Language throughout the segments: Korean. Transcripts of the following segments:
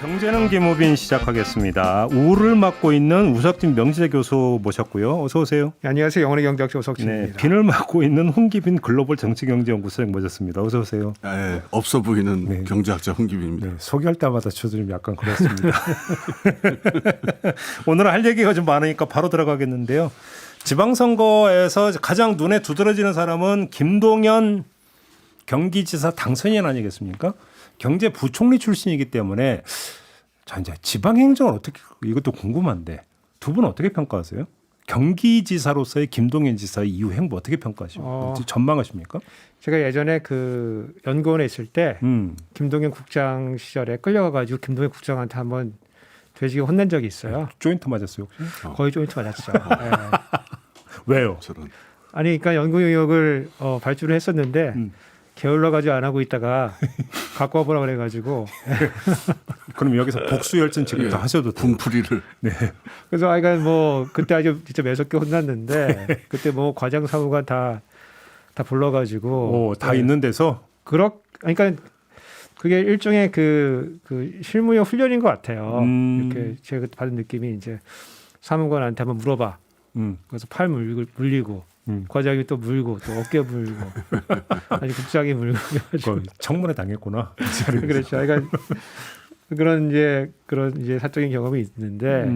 경제는 김우빈 시작하겠습니다. 우를 맡고 있는 우석진 명지대 교수 모셨고요. 어서 오세요. 네, 안녕하세요. 영원의 경제학자 우석진입니다. 네, 빈을 맡고 있는 홍기빈 글로벌 정치경제연구소장 모셨습니다. 어서 오세요. 네, 없어 보이는 네. 경제학자 홍기빈입니다. 네, 소개할 때마다 저도 좀 약간 그렇습니다. 오늘은 할 얘기가 좀 많으니까 바로 들어가겠는데요. 지방선거에서 가장 눈에 두드러지는 사람은 김동연 경기지사 당선인 아니겠습니까? 경제부총리 출신이기 때문에 자 이제 지방행정을 어떻게 이것도 궁금한데 두 분은 어떻게 평가하세요? 경기지사로서의 김동연 지사의 이후 행보 어떻게 평가하십니까? 전망하십니까? 제가 예전에 그 연구원에 있을 때 김동연 국장 시절에 끌려가가지고 김동연 국장한테 한번 돼지게 혼낸 적이 있어요. 조인트 맞았어요 혹시? 거의 조인트 맞았죠. 네. 왜요? 저런. 아니 그러니까 연구 영역을 발주를 했었는데 게을러 가지고 안 하고 있다가 갖고 와보라 그래가지고 그럼 여기서 복수열전 지금부터 하셔도 돼요. 분풀이를. 네. 그래서 아이가 뭐 그때 아주 진짜 매섭게 혼났는데 그때 뭐 과장 사무관 다 불러가지고 다 있는 데서 그러니까 그게 일종의 그 실무용 훈련인 것 같아요. 이렇게 제가 받은 느낌이 이제 사무관한테 한번 물어봐. 그래서 팔 물리고 과장이 또 물고 또 어깨 물고 아니 국장이 물고 청문회 당했구나. 그렇죠. 그러니까 그런 이제 사적인 경험이 있는데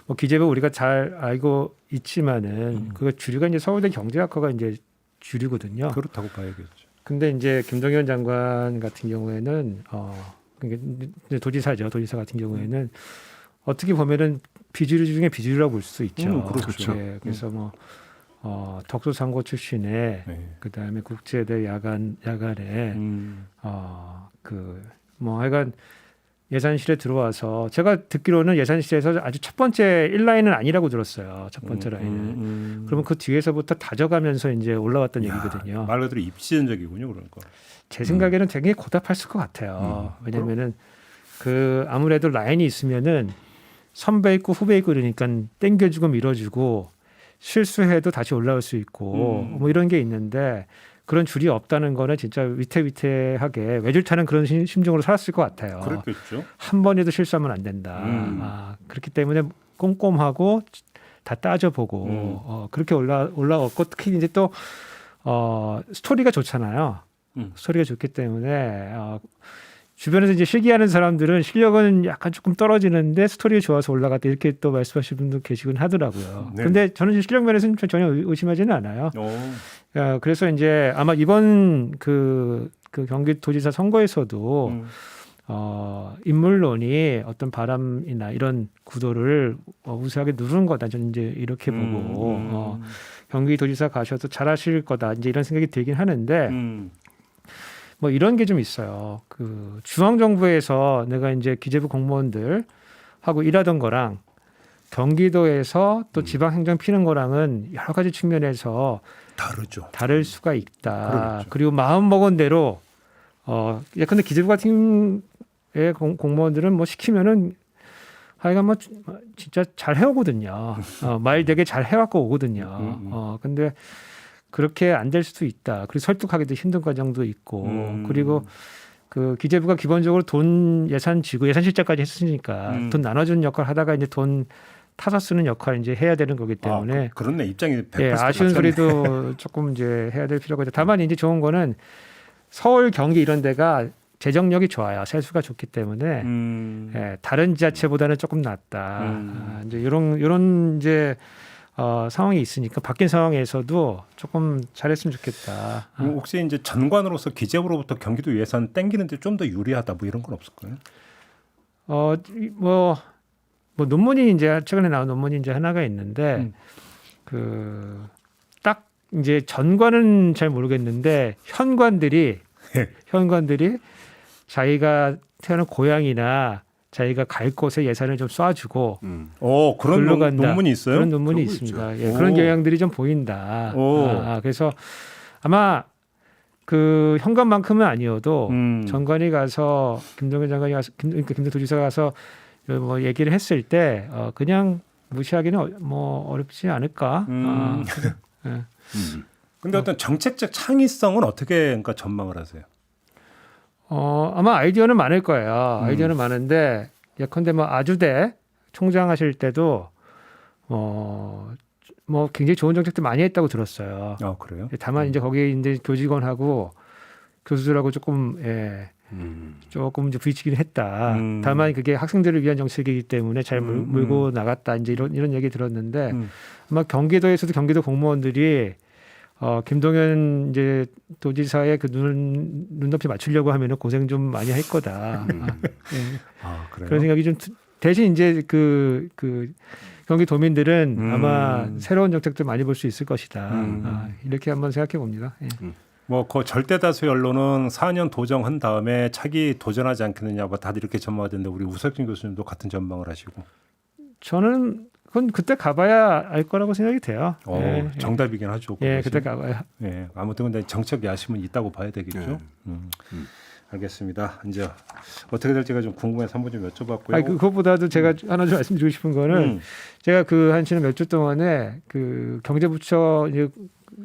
뭐 기재부 우리가 잘 알고 있지만은 그 주류가 이제 서울대 경제학과가 이제 주류거든요. 그렇다고 봐야겠죠. 근데 이제 김동연 장관 같은 경우에는 그러니까 도지사죠. 도지사 같은 경우에는 어떻게 보면은 비주류 중에 비주류라고 볼 수 있죠. 그렇죠. 예, 그래서 뭐 덕수상고 출신에 그다음에 국제대 야간에 뭐 하여간 예산실에 들어와서 제가 듣기로는 예산실에서 아주 첫 번째 1라인은 아니라고 들었어요. 첫 번째 라인은. 그러면 그 뒤에서부터 다져가면서 이제 올라왔던 얘기거든요. 말 그대로 입시전적이군요, 그러니까. 제 생각에는 되게 고답했을 것 같아요. 왜냐면은 그 아무래도 라인이 있으면은 선배 있고 후배 있고 그러니까 땡겨주고 밀어주고 실수해도 다시 올라올 수 있고 뭐 이런 게 있는데 그런 줄이 없다는 거는 진짜 위태위태하게 외줄타는 그런 심정으로 살았을 것 같아요. 그렇겠죠. 한 번에도 실수하면 안 된다. 그렇기 때문에 꼼꼼하고 다 따져보고 그렇게 올라왔고 특히 이제 또 스토리가 좋잖아요. 스토리가 좋기 때문에 주변에서 이제 실기하는 사람들은 실력은 약간 조금 떨어지는데 스토리가 좋아서 올라갔다 이렇게 또 말씀하시는 분도 계시긴 하더라고요. 네. 근데 저는 실력 면에서는 전혀 의심하지는 않아요. 그래서 이제 아마 이번 그 경기도지사 선거에서도 인물론이 어떤 바람이나 이런 구도를 우세하게 누르는 거다. 저는 이제 이렇게 보고 경기도지사 가셔도 잘하실 거다. 이제 이런 생각이 들긴 하는데. 뭐 이런 게 좀 있어요. 그 중앙정부에서 내가 이제 기재부 공무원들 하고 일하던 거랑 경기도에서 또 지방행정 피는 거랑은 여러 가지 측면에서 다르죠. 다를 수가 있다. 그렇죠. 그리고 마음 먹은 대로 근데 기재부 같은 공무원들은 뭐 시키면은 하여간 뭐 진짜 잘 해오거든요. 말 되게 잘 해왔고 오거든요. 근데 그렇게 안 될 수도 있다. 그리고 설득하기도 힘든 과정도 있고 그리고 그 기재부가 기본적으로 돈 예산 지구 예산 실장까지 했으니까 돈 나눠주는 역할 하다가 이제 돈 타서 쓰는 역할 이제 해야 되는 거기 때문에 그렇네 입장이 100% 예, 아쉬운 맞췄네. 소리도 조금 이제 해야 될 필요가 있다. 다만 이제 좋은 거는 서울 경기 이런 데가 재정력이 좋아요. 세수가 좋기 때문에 예, 다른 지자체보다는 조금 낫다. 이제 이런 이제 상황이 있으니까 바뀐 상황에서도 조금 잘했으면 좋겠다. 혹시 이제 전관으로서 기재부로부터 경기도 예산 땡기는데 좀 더 유리하다 뭐 이런 건 없을까요? 뭐 논문이 이제 최근에 나온 논문이 이제 하나가 있는데 딱 이제 전관은 잘 모르겠는데 현관들이 자기가 태어난 고향이나 자기가 갈 곳에 예산을 좀 쏴주고 그런 논문이 있어요? 그런 논문이 있습니다. 예, 그런 경향들이 좀 보인다. 그래서 아마 그 현관만큼은 아니어도 장관이 가서 김동연 장관이 가서 김동연 도지사가 가서 뭐 얘기를 했을 때 그냥 무시하기는 뭐 어렵지 않을까. 근데 어떤 정책적 창의성은 어떻게 그러니까 전망을 하세요? 아마 아이디어는 많을 거예요. 아이디어는 많은데 예컨대 뭐 아주대 총장 하실 때도 뭐 굉장히 좋은 정책들 많이 했다고 들었어요. 그래요? 다만 이제 거기에 이제 교직원하고 교수들하고 조금 조금 이제 부딪히긴 했다. 다만 그게 학생들을 위한 정책이기 때문에 잘 몰고 나갔다. 이제 이런 얘기 들었는데 아마 경기도에서도 경기도 공무원들이 김동연 이제 도지사의 그 눈높이 맞추려고 하면은 고생 좀 많이 할 거다. 그래요? 그런 생각이 좀 대신 이제 그 경기도민들은 아마 새로운 정책들 많이 볼 수 있을 것이다. 이렇게 한번 생각해 봅니다. 예. 뭐 그 절대 다수의 언론은 4년 도정한 다음에 차기 도전하지 않겠느냐, 뭐 다들 이렇게 전망이 되는데 우리 우석진 교수님도 같은 전망을 하시고. 저는 그건 그때 가봐야 알 거라고 생각이 돼요. 예, 정답이긴 하죠. 예, 그것이. 그때 가봐야. 예, 아무튼 근데 정책 야심은 있다고 봐야 되겠죠. 알겠습니다. 이제 어떻게 될지가 좀 궁금해서 한번 좀 여쭤봤고요. 아니, 그것보다도 제가 하나 좀 말씀드리고 싶은 거는 제가 그 한 지난 몇 주 동안에 그 경제부처 이제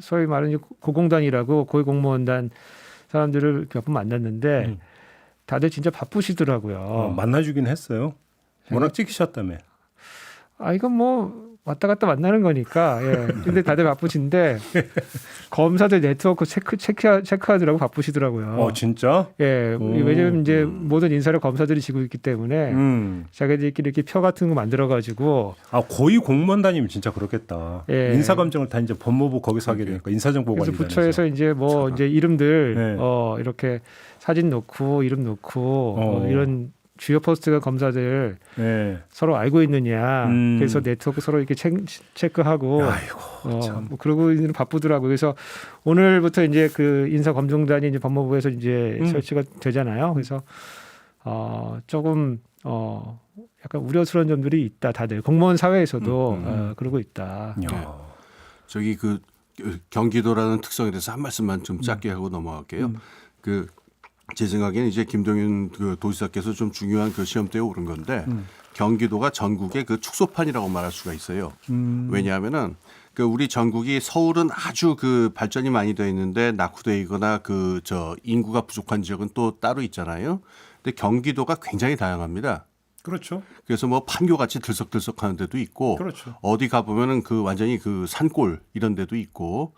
소위 말하는 고공단이라고 고위공무원단 사람들을 몇 번 만났는데 다들 진짜 바쁘시더라고요. 만나주긴 했어요. 워낙 찍히셨다며. 이건 뭐 왔다 갔다 만나는 거니까. 예. 근데 다들 바쁘신데 검사들 네트워크 체크하느라고 바쁘시더라고요. 진짜? 예. 왜냐면 이제 모든 인사를 검사들이 지고 있기 때문에 자기들끼리 이렇게 표 같은 거 만들어 가지고 고위 공무원단이면 진짜 그렇겠다. 예. 인사 검증을 다 이제 법무부 거기서 하게 되니까 인사정보관리단에서. 그래서 부처에서 이제 뭐 이제 이름들 이렇게 사진 놓고 이름 놓고 이런 주요 포스트가 검사들 서로 알고 있느냐. 그래서 네트워크 서로 이렇게 체크하고. 아이고, 참. 뭐 그러고 있는 바쁘더라고요. 그래서 오늘부터 이제 그 인사검증단이 이제 법무부에서 이제 설치가 되잖아요. 그래서 조금 약간 우려스러운 점들이 있다. 다들 공무원 사회에서도 그러고 있다. 저기 그 경기도라는 특성에 대해서 한 말씀만 좀 짧게 하고 넘어갈게요. 제 생각에는 이제 김동연 그 도지사께서 좀 중요한 그 시험대에 오른 건데 경기도가 전국의 그 축소판이라고 말할 수가 있어요. 왜냐하면은 그 우리 전국이 서울은 아주 그 발전이 많이 돼 있는데 낙후돼 있거나 그 인구가 부족한 지역은 또 따로 있잖아요. 근데 경기도가 굉장히 다양합니다. 그렇죠. 그래서 뭐 판교같이 들썩들썩하는 데도 있고 그렇죠. 어디 가보면은 그 완전히 그 산골 이런 데도 있고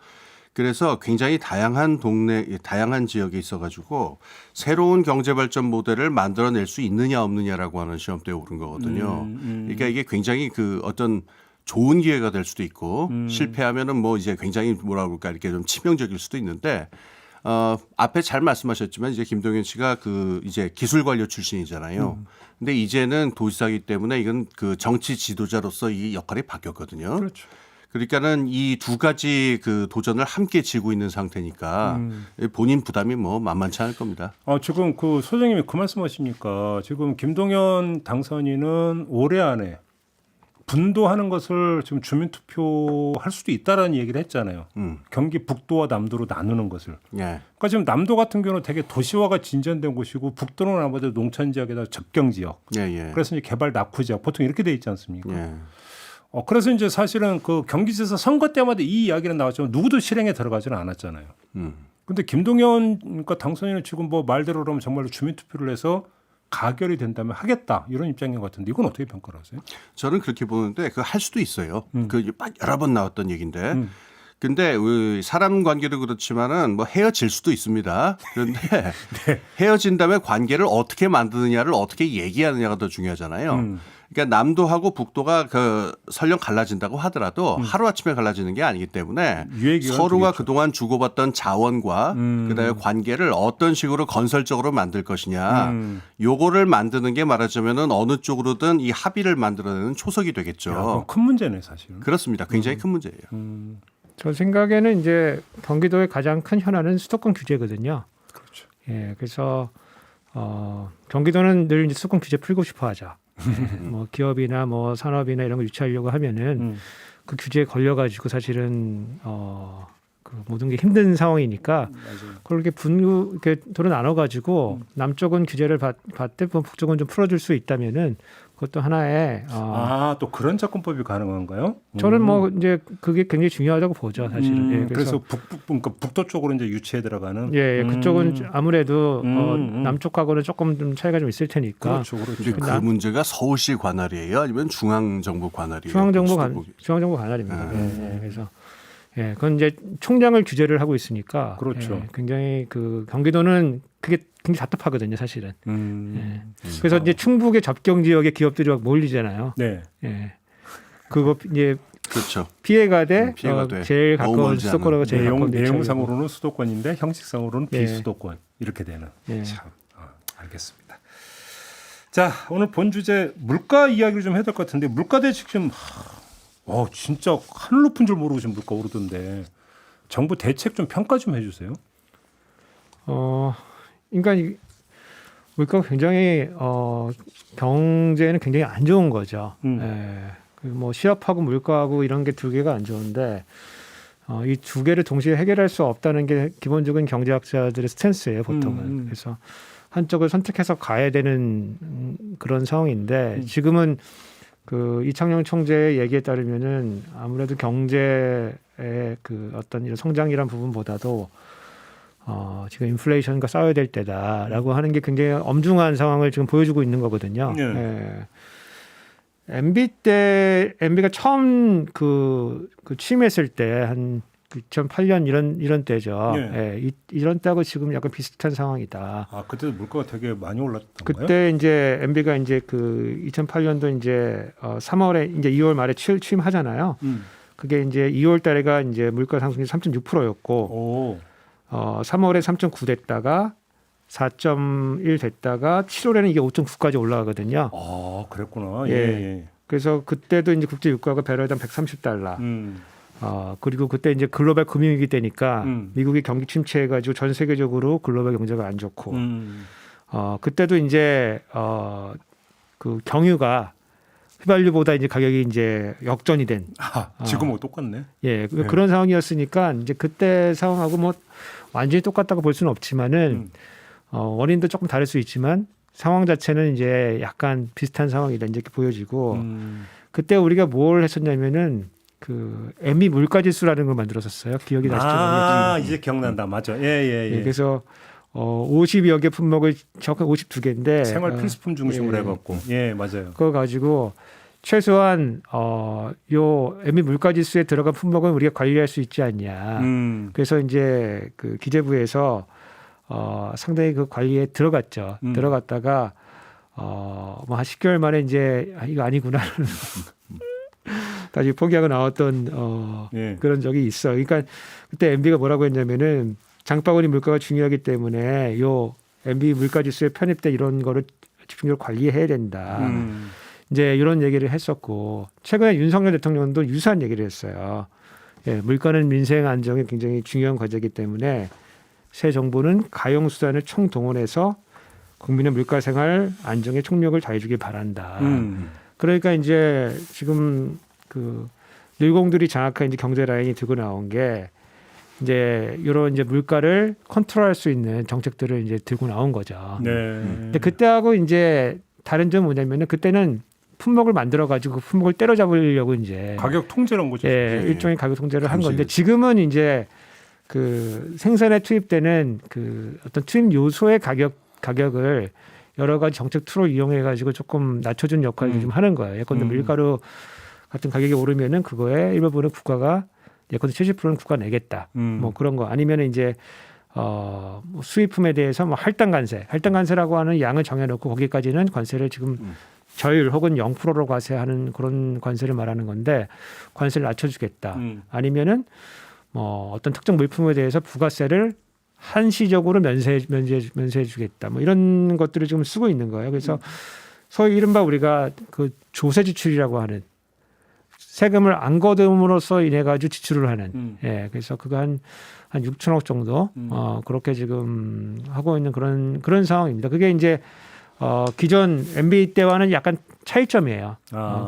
그래서 굉장히 다양한 동네, 다양한 지역에 있어가지고 새로운 경제 발전 모델을 만들어낼 수 있느냐 없느냐라고 하는 시험대에 오른 거거든요. 그러니까 이게 굉장히 그 어떤 좋은 기회가 될 수도 있고 실패하면은 뭐 이제 굉장히 뭐라 그럴까 이렇게 좀 치명적일 수도 있는데 앞에 잘 말씀하셨지만 이제 김동연 씨가 그 이제 기술관료 출신이잖아요. 근데 이제는 도지사이기 때문에 이건 그 정치 지도자로서 이 역할이 바뀌었거든요. 그렇죠. 그러니까는 이 두 가지 그 도전을 함께 지고 있는 상태니까 본인 부담이 뭐 만만치 않을 겁니다. 지금 그 소장님이 그 말씀하시니까 지금 김동연 당선인은 올해 안에 분도하는 것을 지금 주민투표 할 수도 있다라는 얘기를 했잖아요. 경기 북도와 남도로 나누는 것을. 예. 그러니까 지금 남도 같은 경우는 되게 도시화가 진전된 곳이고 북도는 아무래도 농촌 지역에다 접경 지역. 예. 그래서 이제 개발 낙후 지역 보통 이렇게 돼 있지 않습니까? 예. 그래서 이제 사실은 그 경기지사 선거 때마다 이 이야기는 나왔지만 누구도 실행에 들어가지는 않았잖아요. 근데 김동연 그러니까 당선인은 지금 뭐 말대로 그러면 정말로 주민투표를 해서 가결이 된다면 하겠다 이런 입장인 것 같은데 이건 어떻게 평가를 하세요? 저는 그렇게 보는데 그 할 수도 있어요. 그 여러 번 나왔던 얘기인데. 근데 사람 관계도 그렇지만은 뭐 헤어질 수도 있습니다. 그런데 헤어진 다음에 관계를 어떻게 만드느냐를 어떻게 얘기하느냐가 더 중요하잖아요. 그러니까 남도하고 북도가 그 설령 갈라진다고 하더라도 하루아침에 갈라지는 게 아니기 때문에 서로가 그동안 주고받던 자원과 그다음에 관계를 어떤 식으로 건설적으로 만들 것이냐 요거를 만드는 게 말하자면은 어느 쪽으로든 이 합의를 만들어내는 초석이 되겠죠. 큰 문제네 사실은. 그렇습니다. 굉장히 큰 문제예요. 저 생각에는 이제 경기도의 가장 큰 현안은 수도권 규제거든요. 그렇죠. 예, 그래서 경기도는 늘 이제 수도권 규제 풀고 싶어 하죠. 뭐 기업이나 뭐 산업이나 이런 거 유치하려고 하면은 그 규제에 걸려가지고 사실은 그 모든 게 힘든 상황이니까 그렇게 이렇게 도로 나눠가지고 남쪽은 규제를 받되 북쪽은 좀 풀어줄 수 있다면은 그것도 하나의 또 그런 접근법이 가능한가요? 저는 뭐 이제 그게 굉장히 중요하다고 보죠, 사실은. 예, 그래서 그러니까 북도 쪽으로 이제 유치해 들어가는. 예, 그쪽은 아무래도 남쪽하고는 조금 좀 차이가 좀 있을 테니까. 그렇죠, 그렇죠. 그 문제가 서울시 관할이에요, 아니면 중앙정부 관할이에요? 중앙정부 관할입니다. 예, 그래서 그건 이제 총장을 규제를 하고 있으니까. 그렇죠. 굉장히 그 경기도는 그게 굉장히 답답하거든요, 사실은. 그래서 이제 충북의 접경 지역에 기업들이 막 몰리잖아요. 네. 그거 이제 그렇죠. 피해가 돼. 피해가 돼. 제일 너무 가까운 멀지 수도권하고 제일 가까운 내용상으로는 수도권인데 형식상으로는 예. 비수도권 이렇게 되는. 예. 참, 알겠습니다. 자, 오늘 본 주제 물가 이야기를 좀 해야 될 것 같은데 물가 대책 좀 진짜 하늘 높은 줄 모르고 지금 물가 오르던데 정부 대책 좀 평가 좀 해주세요. 그러니까 물가가 굉장히 경제는 굉장히 안 좋은 거죠. 뭐 시업하고 물가하고 이런 게 두 개가 안 좋은데 이 두 개를 동시에 해결할 수 없다는 게 기본적인 경제학자들의 스탠스예요, 보통은. 그래서 한쪽을 선택해서 가야 되는 그런 상황인데 지금은 그 이창용 총재의 얘기에 따르면은 아무래도 경제의 그 어떤 이런 성장이란 부분보다도 지금 인플레이션과 싸워야 될 때다라고 하는 게 굉장히 엄중한 상황을 지금 보여주고 있는 거거든요. MB가 처음 그 취임했을 때 한 2008년 이런 때죠. 이런 때하고 지금 약간 비슷한 상황이다. 그때 물가가 되게 많이 올랐던 거예요? 그때 이제 MB가 이제 그 2008년도 이제 3월에 이제 2월 말에 취임하잖아요. 그게 이제 2월 달에가 이제 물가 상승률이 3.6%였고 3월에 3.9 됐다가 4.1 됐다가 7월에는 이게 5.9까지 올라가거든요. 그랬구나. 그래서 그때도 이제 국제 유가가 배럴당 130달러. 그리고 그때 이제 글로벌 금융위기 때니까 미국이 경기 침체해가지고 전 세계적으로 글로벌 경제가 안 좋고, 그때도 이제 그 경유가 휘발유보다 이제 가격이 이제 역전이 된. 지금하고 똑같네. 그런 상황이었으니까 이제 그때 상황하고 뭐 완전히 똑같다고 볼 수는 없지만은 원인도 조금 다를 수 있지만 상황 자체는 이제 약간 비슷한 상황이다 이렇게 보여지고 그때 우리가 뭘 했었냐면은 그 MB 물가지수라는 걸 만들었었어요. 기억이 나시죠? 이제 기억난다. 맞아. 예. 그래서 50여 개 품목을 정확히 52개인데 생활 필수품 중심으로 해갖고 맞아요. 그거 가지고 최소한 요 MB 물가지수에 들어간 품목은 우리가 관리할 수 있지 않냐. 그래서 이제 그 기재부에서 상당히 그 관리에 들어갔죠. 들어갔다가 뭐 한 10개월 만에 이제 이거 아니구나. 다시 포기하고 나왔던 그런 적이 있어. 그러니까 그때 MB가 뭐라고 했냐면은 장바구니 물가가 중요하기 때문에 요 MB 물가지수에 편입돼 이런 거를 집중적으로 관리해야 된다. 이제 이런 얘기를 했었고 최근에 윤석열 대통령도 유사한 얘기를 했어요. 물가는 민생 안정에 굉장히 중요한 과제이기 때문에 새 정부는 가용 수단을 총동원해서 국민의 물가 생활 안정에 총력을 다해주길 바란다. 그러니까 이제 지금 그 늘공들이 장악한 이제 경제 라인이 들고 나온 게 이제 이런 이제 물가를 컨트롤할 수 있는 정책들을 이제 들고 나온 거죠. 근데 그때하고 이제 다른 점은 뭐냐면은 그때는 품목을 만들어 가지고 그 품목을 때려잡으려고 이제 가격 통제를 한 거죠. 일종의 가격 통제를 한 건데 지금은 이제 그 생산에 투입되는 그 어떤 투입 요소의 가격을 여러 가지 정책 툴을 이용해 가지고 조금 낮춰준 역할을 좀 하는 거예요. 예컨대 밀가루 같은 가격이 오르면은 그거에 일부분은 국가가 예컨대 70%는 국가 내겠다. 뭐 그런 거 아니면 이제 수입품에 대해서 뭐 할당관세라고 하는 양을 정해놓고 거기까지는 관세를 지금 저율 혹은 0%로 과세하는 그런 관세를 말하는 건데 관세를 낮춰주겠다. 아니면은 뭐 어떤 특정 물품에 대해서 부가세를 한시적으로 면세해주겠다. 뭐 이런 것들을 지금 쓰고 있는 거예요. 그래서 소위 이른바 우리가 그 조세 지출이라고 하는 세금을 안 거둠으로써 인해 가지고 지출을 하는. 그래서 그거 한 6천억 정도 그렇게 지금 하고 있는 그런 상황입니다. 그게 이제 기존 MB 때와는 약간 차이점이에요.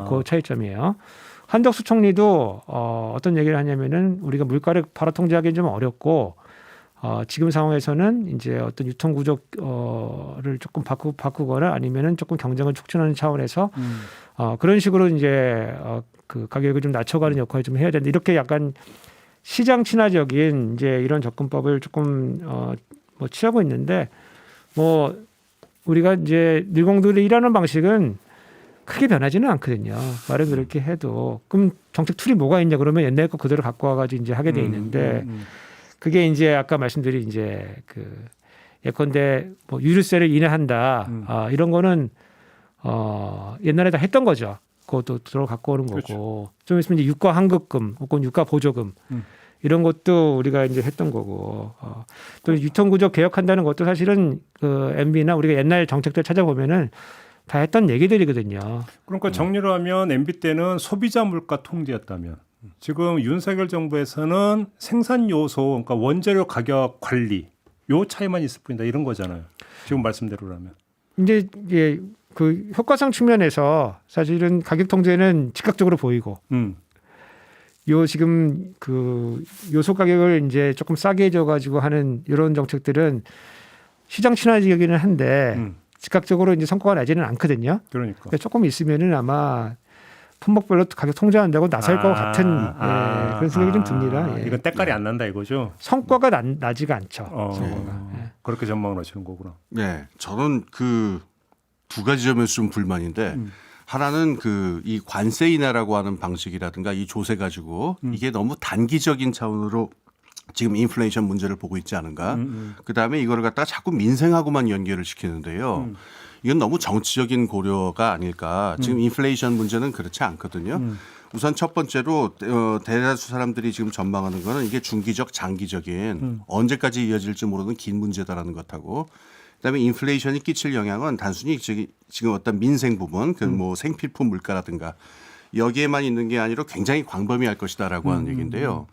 그 차이점이에요. 한덕수 총리도 어떤 얘기를 하냐면은 우리가 물가를 바로 통제하기는 좀 어렵고 지금 상황에서는 이제 어떤 유통 구조를 조금 바꾸거나 아니면은 조금 경쟁을 촉진하는 차원에서 그런 식으로 이제 그 가격을 좀 낮춰가는 역할을 좀 해야 되는데 이렇게 약간 시장 친화적인 이제 이런 접근법을 조금 뭐 취하고 있는데 뭐 우리가 이제 늘공들이 일하는 방식은 크게 변하지는 않거든요. 말은 그렇게 해도 그럼 정책 툴이 뭐가 있냐 그러면 옛날 거 그대로 갖고 와가지고 이제 하게 돼 있는데 그게 이제 아까 말씀드린 이제 그 예컨대 뭐 유류세를 인하한다 이런 거는 옛날에 다 했던 거죠. 그것도 들어 갖고 오는 거고 그렇죠. 좀 있으면 이제 유가 환급금 혹은 유가 보조금 이런 것도 우리가 이제 했던 거고 또 유통구조 개혁한다는 것도 사실은 그 MB나 우리가 옛날 정책들 찾아보면은 다 했던 얘기들이거든요. 그러니까 정리를 하면 MB 때는 소비자 물가 통제였다면 지금 윤석열 정부에서는 생산 요소 그러니까 원재료 가격 관리 요 차이만 있을 뿐이다 이런 거잖아요. 지금 말씀대로라면. 이제 그 효과상 측면에서 사실은 가격 통제는 즉각적으로 보이고 요 지금 그 요소 가격을 이제 조금 싸게 해줘 가지고 하는 이런 정책들은 시장 친화적이기는 한데 즉각적으로 이제 성과가 나지는 않거든요. 그러니까. 조금 있으면은 아마 품목별로 가격 통제한다고 나설 것 같은 그런 생각이 좀 듭니다. 예. 이건 때깔이 안 난다 이거죠. 성과가 나지가 않죠. 성과가. 예. 그렇게 전망을 하시는 거구나. 네, 저는 그 두 가지 점에서 좀 불만인데 하나는 그 이 관세 인하라고 하는 방식이라든가 이 조세 가지고 이게 너무 단기적인 차원으로 지금 인플레이션 문제를 보고 있지 않은가. 그다음에 이거를 갖다가 자꾸 민생하고만 연결을 시키는데요. 이건 너무 정치적인 고려가 아닐까. 지금 인플레이션 문제는 그렇지 않거든요. 우선 첫 번째로 대다수 사람들이 지금 전망하는 거는 이게 중기적 장기적인 언제까지 이어질지 모르는 긴 문제다라는 것하고 그다음에 인플레이션이 끼칠 영향은 단순히 지금 어떤 민생 부분, 그 뭐 생필품 물가라든가 여기에만 있는 게 아니라 굉장히 광범위할 것이다라고 하는 얘기인데요.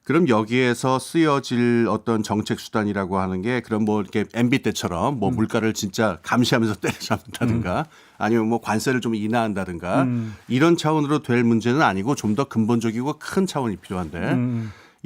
그럼 여기에서 쓰여질 어떤 정책 수단이라고 하는 게 그런 뭐 이렇게 MB 때처럼 뭐 물가를 진짜 감시하면서 때려잡는다든가 아니면 뭐 관세를 좀 인하한다든가 이런 차원으로 될 문제는 아니고 좀 더 근본적이고 큰 차원이 필요한데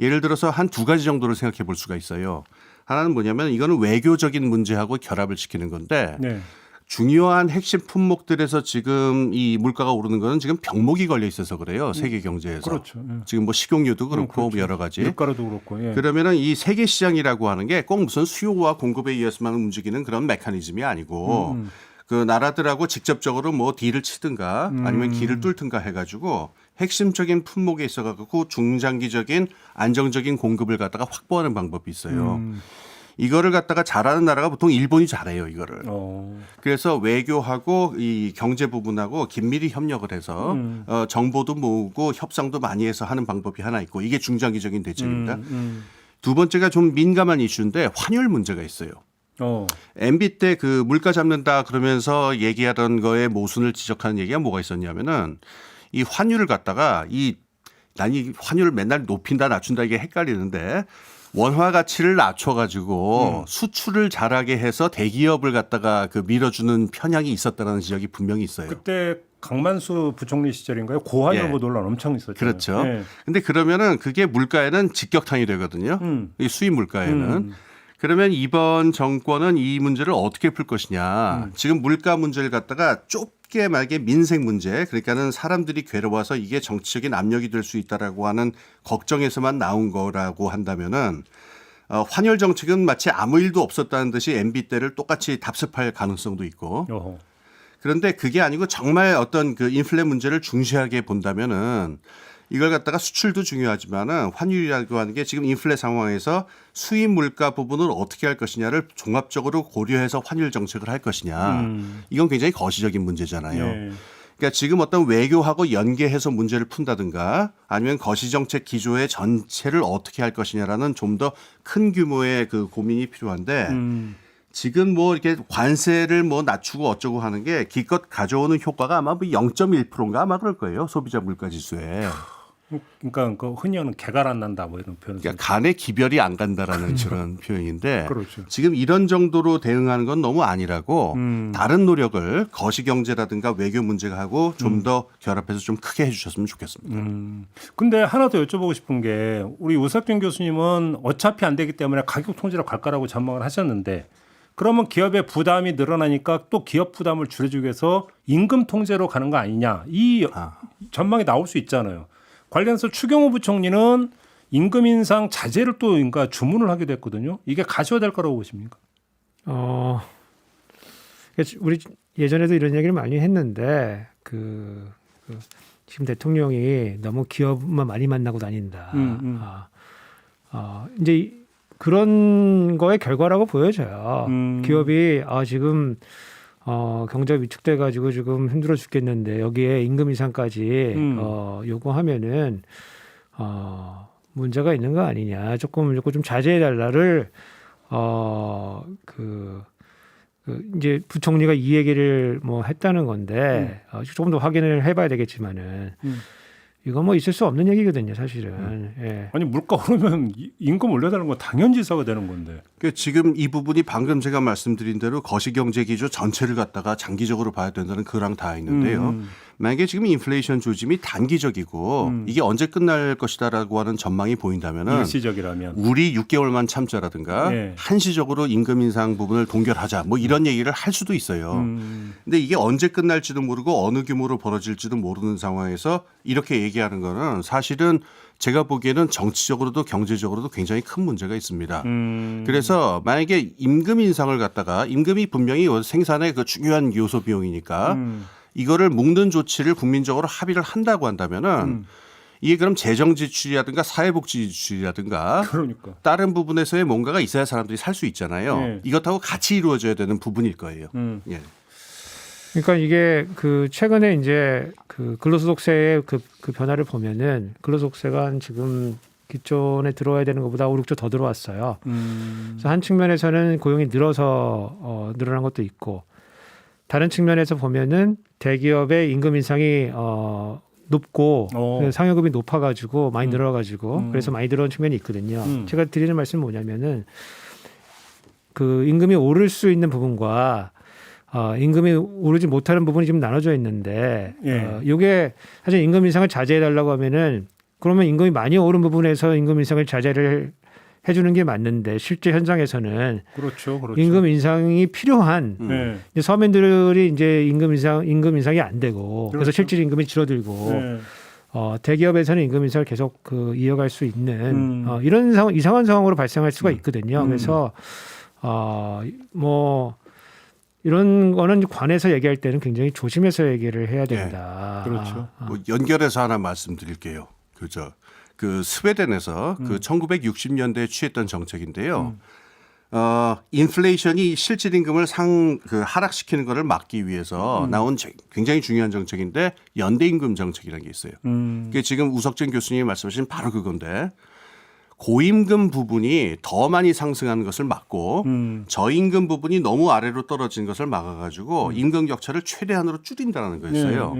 예를 들어서 한 두 가지 정도를 생각해 볼 수가 있어요. 하나는 뭐냐면 이거는 외교적인 문제하고 결합을 시키는 건데 네. 중요한 핵심 품목들에서 지금 이 물가가 오르는 거는 지금 병목이 걸려 있어서 그래요. 세계 경제에서. 그렇죠. 예. 지금 뭐 식용유도 그렇고 그렇죠. 여러 가지. 밀가루도 그렇고. 예. 그러면은 이 세계 시장이라고 하는 게 꼭 무슨 수요와 공급에 의해서만 움직이는 그런 메커니즘이 아니고 그 나라들하고 직접적으로 뭐 딜을 치든가 아니면 길을 뚫든가 해가지고 핵심적인 품목에 있어가지고 중장기적인 안정적인 공급을 갖다가 확보하는 방법이 있어요. 이거를 갖다가 잘하는 나라가 보통 일본이 잘해요, 이거를. 그래서 외교하고 이 경제 부분하고 긴밀히 협력을 해서 정보도 모으고 협상도 많이 해서 하는 방법이 하나 있고 이게 중장기적인 대책입니다. 두 번째가 좀 민감한 이슈인데 환율 문제가 있어요. MB 때 그 물가 잡는다 그러면서 얘기하던 거에 모순을 지적하는 얘기가 뭐가 있었냐면은 이 환율을 갖다가 난 이 환율을 맨날 높인다 낮춘다 이게 헷갈리는데 원화 가치를 낮춰가지고 수출을 잘하게 해서 대기업을 갖다가 그 밀어주는 편향이 있었다는 지적이 분명히 있어요. 그때 강만수 부총리 시절인가요? 고환율 예. 논란 엄청 있었죠. 그렇죠. 예. 근데 그러면은 그게 물가에는 직격탄이 되거든요. 이 수입 물가에는. 그러면 이번 정권은 이 문제를 어떻게 풀 것이냐. 지금 물가 문제를 갖다가 좁게 말게 민생 문제 그러니까는 사람들이 괴로워서 이게 정치적인 압력이 될 수 있다라고 하는 걱정에서만 나온 거라고 한다면은 환율 정책은 마치 아무 일도 없었다는 듯이 MB 때를 똑같이 답습할 가능성도 있고 어허. 그런데 그게 아니고 정말 어떤 그 인플레 문제를 중시하게 본다면은 이걸 갖다가 수출도 중요하지만은 환율이라고 하는 게 지금 인플레 상황에서 수입 물가 부분을 어떻게 할 것이냐를 종합적으로 고려해서 환율 정책을 할 것이냐. 이건 굉장히 거시적인 문제잖아요. 예. 그러니까 지금 어떤 외교하고 연계해서 문제를 푼다든가 아니면 거시 정책 기조의 전체를 어떻게 할 것이냐라는 좀 더 큰 규모의 그 고민이 필요한데 지금 뭐 이렇게 관세를 뭐 낮추고 어쩌고 하는 게 기껏 가져오는 효과가 아마 뭐 0.1%인가 아마 그럴 거예요. 소비자 물가 지수에. 그러니까 그 흔히 하는 개가 안 난다 뭐 이런 표현을. 그러니까 간의 기별이 안 간다라는 그런 표현인데 그렇죠. 지금 이런 정도로 대응하는 건 너무 아니라고 다른 노력을 거시경제라든가 외교 문제가 하고 좀 더 결합해서 좀 크게 해주셨으면 좋겠습니다. 근데 하나 더 여쭤보고 싶은 게 우리 우석준 교수님은 어차피 안 되기 때문에 가격 통제로 갈 거라고 전망을 하셨는데 그러면 기업의 부담이 늘어나니까 또 기업 부담을 줄여주기 위해서 임금 통제로 가는 거 아니냐 이 전망이 나올 수 있잖아요. 관련해서 추경호 부총리는 임금 인상 자제를 또 그러니까 주문을 하기도 했거든요. 이게 가셔야 거라고 보십니까? 우리 예전에도 이런 얘기를 많이 했는데 지금 대통령이 너무 기업만 많이 만나고 다닌다. 이제 그런 거의 결과라고 보여져요. 기업이 지금 경제가 위축돼 가지고 지금 힘들어 죽겠는데 여기에 임금 인상까지 요구하면은 문제가 있는 거 아니냐. 조금 좀 자제해 달라를 이제 부총리가 이 얘기를 뭐 했다는 건데 조금 더 확인을 해봐야 되겠지만은 이거 뭐 있을 수 없는 얘기거든요, 사실은. 예. 아니 물가 오르면 임금 올려달라는 건 당연지사가 되는 건데. 그러니까 지금 이 부분이 방금 제가 말씀드린 대로 거시경제 기조 전체를 갖다가 장기적으로 봐야 된다는 그랑 다 있는데요. 만약에 지금 인플레이션 조짐이 단기적이고 이게 언제 끝날 것이다라고 하는 전망이 보인다면은 일시적이라면 우리 6개월만 참자라든가 네. 한시적으로 임금 인상 부분을 동결하자 뭐 이런 얘기를 할 수도 있어요. 근데 이게 언제 끝날지도 모르고 어느 규모로 벌어질지도 모르는 상황에서 이렇게 얘기하는 거는 사실은 제가 보기에는 정치적으로도 경제적으로도 굉장히 큰 문제가 있습니다. 그래서 만약에 임금 인상을 갖다가 임금이 분명히 생산의 그 중요한 요소 비용이니까 이거를 묶는 조치를 국민적으로 합의를 한다고 한다면은 이게 그럼 재정 지출이라든가 사회복지 지출이라든가 그러니까 다른 부분에서의 뭔가가 있어야 사람들이 살 수 있잖아요. 네. 이것하고 같이 이루어져야 되는 부분일 거예요. 예. 그러니까 이게 최근에 이제 근로소득세의 그 변화를 보면은 근로소득세가 지금 기존에 들어와야 되는 것보다 5, 6조 더 들어왔어요. 그래서 한 측면에서는 고용이 늘어서 늘어난 것도 있고 다른 측면에서 보면은 대기업의 임금 인상이 높고 상여금이 높아가지고 많이 늘어가지고 그래서 많이 들어온 측면이 있거든요. 제가 드리는 말씀은 뭐냐면은 그 임금이 오를 수 있는 부분과 임금이 오르지 못하는 부분이 지금 나눠져 있는데 이게 사실 임금 인상을 자제해 달라고 하면은 그러면 임금이 많이 오른 부분에서 임금 인상을 자제를 해주는 게 맞는데 실제 현장에서는 그렇죠. 임금 인상이 필요한 이제 서민들이 이제 임금 인상이 안 되고 그래서 실질 임금이 줄어들고 대기업에서는 임금 인상을 계속 이어갈 수 있는 이런 이상한 상황으로 발생할 수가 있거든요. 그래서 뭐 이런 거는 관해서 얘기할 때는 굉장히 조심해서 얘기를 해야 된다. 그렇죠. 뭐 연결해서 하나 말씀드릴게요. 그 스웨덴에서 그 1960년대에 취했던 정책인데요. 인플레이션이 실질 임금을 하락시키는 것을 막기 위해서 나온 굉장히 중요한 정책인데 연대임금 정책이라는 게 있어요. 그게 지금 우석준 교수님이 말씀하신 바로 그건데 고임금 부분이 더 많이 상승하는 것을 막고 저임금 부분이 너무 아래로 떨어지는 것을 막아가지고 임금 격차를 최대한으로 줄인다는 거였어요.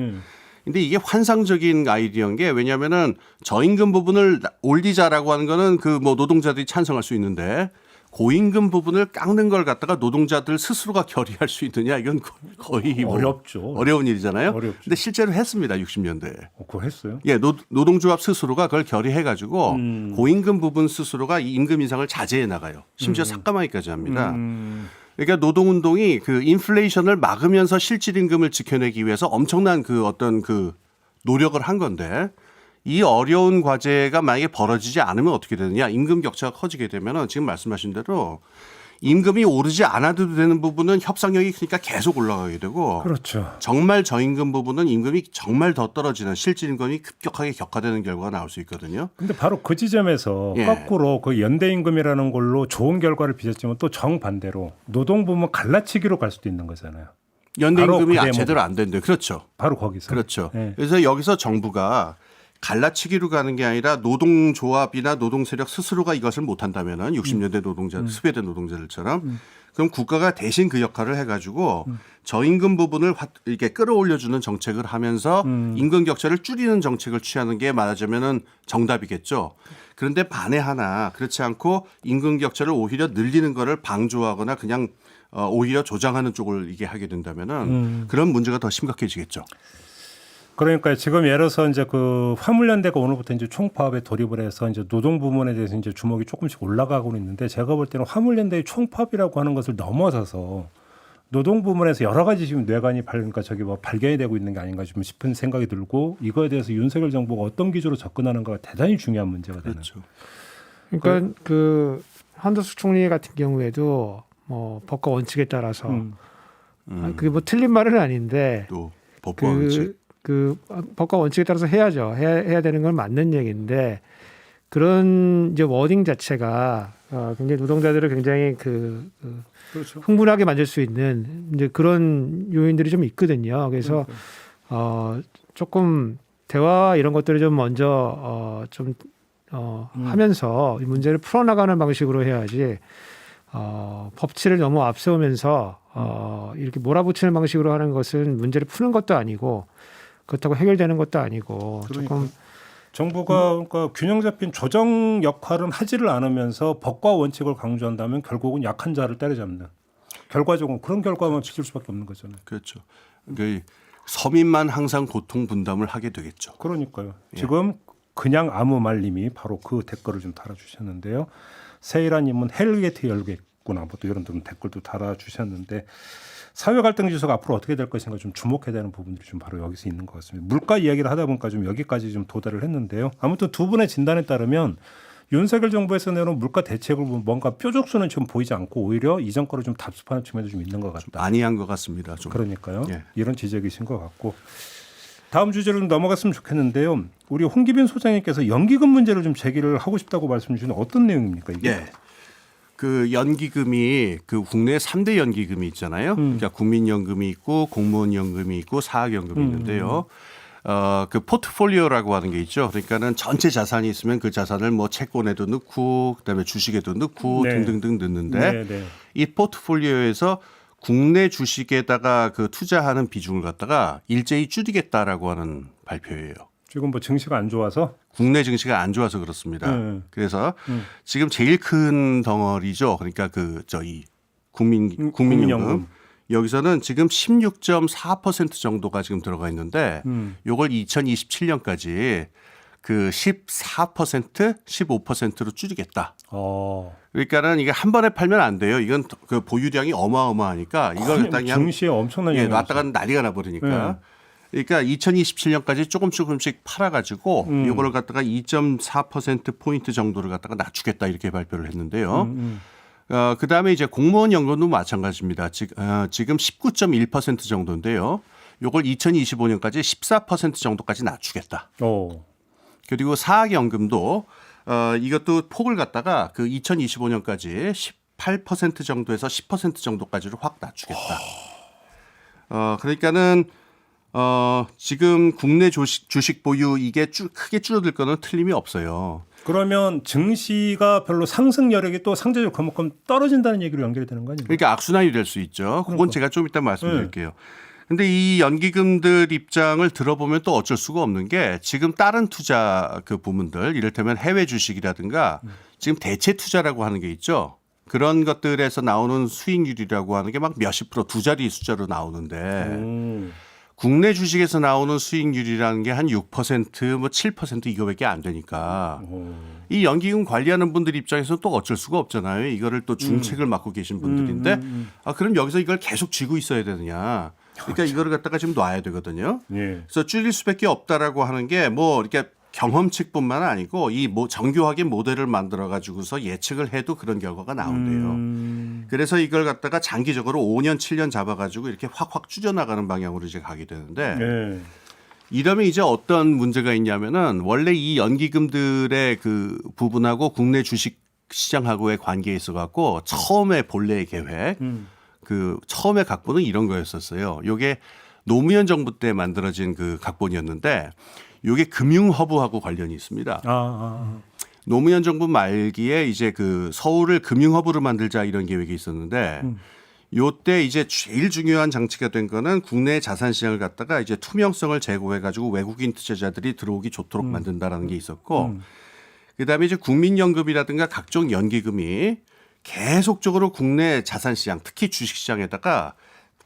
근데 이게 환상적인 아이디어인 게 왜냐하면은 저임금 부분을 올리자라고 하는 거는 뭐 노동자들이 찬성할 수 있는데 고임금 부분을 깎는 걸 갖다가 노동자들 스스로가 결의할 수 있느냐 이건 거의 어렵죠. 어려운 일이잖아요. 어렵죠. 근데 실제로 했습니다. 60년대에. 그거 했어요? 예, 노동조합 스스로가 그걸 결의해가지고 고임금 부분 스스로가 이 임금 인상을 자제해 나가요. 심지어 삭감하기까지 합니다. 그러니까 노동운동이 그 인플레이션을 막으면서 실질 임금을 지켜내기 위해서 엄청난 어떤 노력을 한 건데 이 어려운 과제가 만약에 벌어지지 않으면 어떻게 되느냐. 임금 격차가 커지게 되면은 지금 말씀하신 대로 임금이 오르지 않아도 되는 부분은 협상력이 그러니까 계속 올라가게 되고 그렇죠. 정말 저임금 부분은 임금이 정말 더 떨어지는 실질 임금이 급격하게 격화되는 결과가 나올 수 있거든요. 근데 바로 그 지점에서 거꾸로 그 연대임금이라는 걸로 좋은 결과를 빚었지만 또 정반대로 노동부문 갈라치기로 갈 수도 있는 거잖아요. 연대임금이 바로 그 제대로 안 된대. 그렇죠. 바로 거기서. 그렇죠. 네. 그래서 여기서 정부가 갈라치기로 가는 게 아니라 노동조합이나 노동세력 스스로가 이것을 못한다면은 60년대 노동자, 스웨덴 노동자들처럼 그럼 국가가 대신 그 역할을 해가지고 저임금 부분을 이렇게 끌어올려주는 정책을 하면서 임금 격차를 줄이는 정책을 취하는 게 말하자면은 정답이겠죠. 그런데 반에 하나 그렇지 않고 임금 격차를 오히려 늘리는 거를 방조하거나 그냥 오히려 조장하는 쪽을 이게 하게 된다면은 그런 문제가 더 심각해지겠죠. 그러니까 지금 예를 들어서 이제 그 화물연대가 오늘부터 이제 총파업에 돌입을 해서 이제 노동 부문에 대해서 이제 주목이 조금씩 올라가고 있는데 제가 볼 때는 화물연대의 총파업이라고 하는 것을 넘어서서 노동 부문에서 여러 가지 지금 뇌관이 그러니까 저기 뭐 발견이 되고 있는 게 아닌가 좀 싶은 생각이 들고 이거에 대해서 윤석열 정부가 어떤 기조로 접근하는가가 대단히 중요한 문제가 되는. 그렇죠. 그러니까 그 한덕수 총리 같은 경우에도 뭐 법과 원칙에 따라서 그게 뭐 틀린 말은 아닌데 또 법과 원칙. 그 법과 원칙에 따라서 해야죠. 해야 되는 건 맞는 얘기인데 그런 이제 워딩 자체가 굉장히 노동자들을 굉장히 그렇죠. 흥분하게 만들 수 있는 이제 그런 요인들이 좀 있거든요. 그래서 조금 대화 이런 것들을 좀 먼저 하면서 이 문제를 풀어나가는 방식으로 해야지 법치를 너무 앞세우면서 이렇게 몰아붙이는 방식으로 하는 것은 문제를 푸는 것도 아니고 그렇다고 해결되는 것도 아니고 조금 정부가 그러니까 균형 잡힌 조정 역할은 하지를 않으면서 법과 원칙을 강조한다면 결국은 약한 자를 때려잡는 결과적으로 그런 결과만 비칠 수밖에 없는 거잖아요. 그렇죠. 그 서민만 항상 고통 분담을 하게 되겠죠. 그러니까요. 지금 그냥 아무 말님이 바로 그 댓글을 좀 달아주셨는데요. 세이라님은 헬게이트 열겠구나. 뭐 또 이런 댓글도 달아주셨는데 사회 갈등 지수가 앞으로 어떻게 될 것인가 좀 주목해야 되는 부분들이 좀 바로 여기서 있는 것 같습니다. 물가 이야기를 하다 보니까 좀 여기까지 좀 도달을 했는데요. 아무튼 두 분의 진단에 따르면 윤석열 정부에서 내놓은 물가 대책을 보면 뭔가 뾰족수는 지금 보이지 않고 오히려 이전 거를 좀 답습하는 측면도 좀 있는 것 같다. 많이 한 것 같습니다. 좀. 그러니까요. 예. 이런 지적이신 것 같고 다음 주제로 좀 넘어갔으면 좋겠는데요. 우리 홍기빈 소장님께서 연기금 문제를 좀 제기를 하고 싶다고 말씀 주시는 어떤 내용입니까 이게? 예. 그 연기금이 그 국내 3대 연기금이 있잖아요. 그러니까 국민연금이 있고 공무원연금이 있고 사학연금이 있는데요. 그 포트폴리오라고 하는 게 있죠. 그러니까는 전체 자산이 있으면 그 자산을 뭐 채권에도 넣고 그다음에 주식에도 넣고 네. 등등등 넣는데 네, 네. 이 포트폴리오에서 국내 주식에다가 그 투자하는 비중을 갖다가 일제히 줄이겠다라고 하는 발표예요. 지금 뭐 증시가 안 좋아서 국내 증시가 안 좋아서 그렇습니다. 그래서 지금 제일 큰 덩어리죠. 그러니까 그 저희 국민연금 여기서는 지금 16.4% 정도가 지금 들어가 있는데 요걸 2027년까지 그 14%, 15%로 줄이겠다. 그러니까는 이게 한 번에 팔면 안 돼요. 이건 그 보유량이 어마어마하니까 이걸 갖다 그냥 증시에 엄청난 영향이 놨다가 난리가 나버리니까. 그러니까 2027년까지 조금씩 팔아가지고 이거를 갖다가 2.4% 포인트 정도를 갖다가 낮추겠다 이렇게 발표를 했는데요. 그 다음에 이제 공무원 연금도 마찬가지입니다. 지금 19.1% 정도인데요. 이걸 2025년까지 14% 정도까지 낮추겠다. 그리고 사학연금도 이것도 폭을 갖다가 그 2025년까지 18% 정도에서 10% 정도까지로 확 낮추겠다. 그러니까는 지금 국내 주식 보유 이게 크게 줄어들 거는 틀림이 없어요. 그러면 증시가 별로 상승 여력이 또 상대적 그만큼 떨어진다는 얘기로 연결이 되는 거 아니에요? 그러니까 악순환이 될 수 있죠. 그건 제가 좀 이따 말씀드릴게요. 근데 이 연기금들 입장을 들어보면 또 어쩔 수가 없는 게 지금 다른 투자 그 부문들 이를테면 해외 주식이라든가 지금 대체 투자라고 하는 게 있죠. 그런 것들에서 나오는 수익률이라고 하는 게 막 몇십 프로 두 자리 숫자로 나오는데 국내 주식에서 나오는 수익률이라는 게 한 6%, 뭐 7% 이거밖에 안 되니까 이 연기금 관리하는 분들 입장에서는 또 어쩔 수가 없잖아요. 이거를 또 중책을 맡고 계신 분들인데 그럼 여기서 이걸 계속 쥐고 있어야 되느냐. 그러니까 이거를 갖다가 지금 놔야 되거든요. 그래서 줄일 수밖에 없다라고 하는 게 뭐 이렇게 경험칙뿐만 아니고 이 정교하게 모델을 만들어 가지고서 예측을 해도 그런 결과가 나온대요. 그래서 이걸 갖다가 장기적으로 5년, 7년 잡아 가지고 이렇게 확확 줄여나가는 방향으로 이제 가게 되는데 이러면 이제 어떤 문제가 있냐면은 원래 이 연기금들의 그 부분하고 국내 주식 시장하고의 관계에 있어 갖고 처음에 본래의 계획 그 처음에 각본은 이런 거였었어요. 요게 노무현 정부 때 만들어진 그 각본이었는데 이게 금융 허브하고 관련이 있습니다. 노무현 정부 말기에 이제 그 서울을 금융 허브로 만들자 이런 계획이 있었는데 요때 이제 제일 중요한 장치가 된 거는 국내 자산 시장을 갖다가 이제 투명성을 제고해 가지고 외국인 투자자들이 들어오기 좋도록 만든다라는 게 있었고 그다음에 이제 국민연금이라든가 각종 연기금이 계속적으로 국내 자산 시장 특히 주식 시장에다가